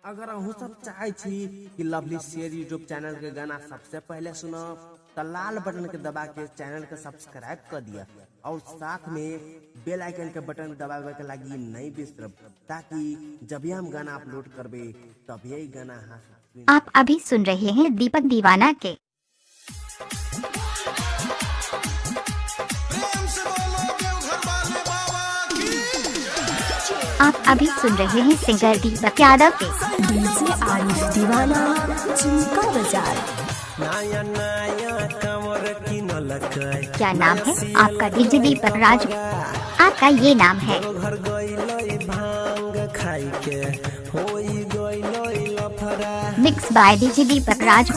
अगर अहू सब चाहे छी कि लवली शेयर यूट्यूब चैनल के गाना सबसे पहले सुनो तो लाल बटन के दबा के चैनल के सब्सक्राइब कर दिया और साथ में बेल आइकन के बटन दबावे के लगी नहीं बिसरब, ताकि जब भी हम गाना अपलोड करबे तब यही गाना आप अभी सुन रहे हैं दीपक दीवाना के। आप अभी सुन रहे हैं सिंगर दीपक यादव के। डीजे आरिफ दीवाना चिमका बाजार। क्या नाम है आपका? डीजे दीपक राज, आपका ये नाम है। Mix by DJ Deepak Raj.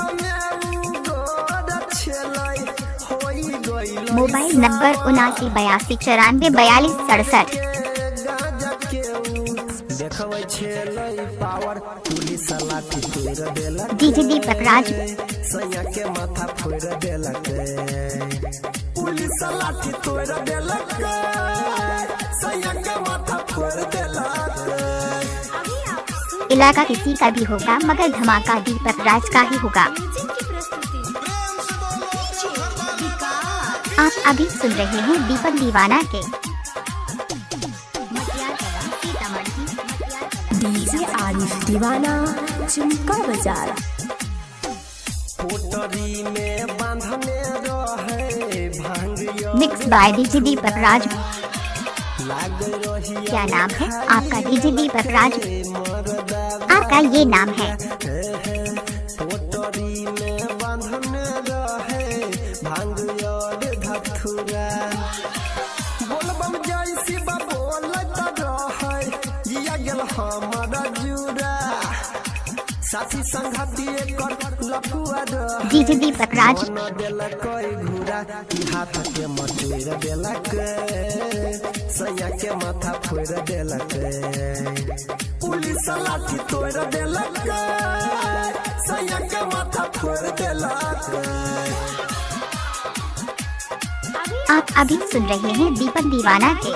Mobile number 7982944267। DJ Deepak Raj. इलाका किसी का भी होगा मगर धमाका दीपक राज का ही होगा। आप अभी सुन रहे हैं दीपक दीवाना के। डीजे आरिफ दीवाना चिमका बाजार। मिक्स बाय डीजे दीपक राज। क्या नाम है आपका? डीजे दीपक राज, आपका ये नाम है। साथी संगति कर लफुआ डीजे दीपक राज। हाथ के मटोर देलक, सैया के माथा फोड़ देलक, पुलिस लाठी तोड़ देलक, सैया के माथा फोड़ देलक। आप अभी सुन रहे हैं दीपक दीवाना के।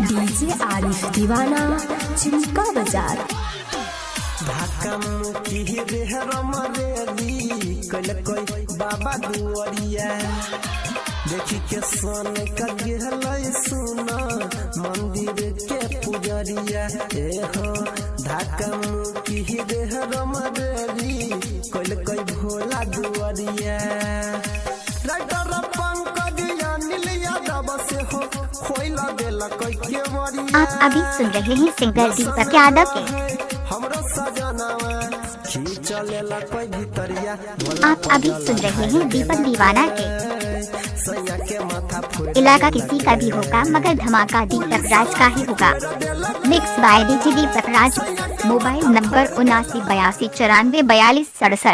डीजे आरिफ दीवाना चिमका बाजार। बाबा दुआरिया देखी के सोन का गिरल सुना मंदिर के पुजरिया हो धाकम की रेहरम देवी कोई भोला दुआरिया। राइटर पंकज नील यादव से हो खोइला देला कोई के वरिया। आप अभी सुन रहे हैं सिंगर दीपक यादव के। हमरो सजनावा खींचलेला कोई भितरिया। आप अभी सुन रहे हैं दीपक दीवाना के। सैया के माथा फोड़ इलाका किसी का भी होगा मगर धमाका दीपक राज का ही होगा। Mix by DJ Deepak Raj. Mobile number 7982944267।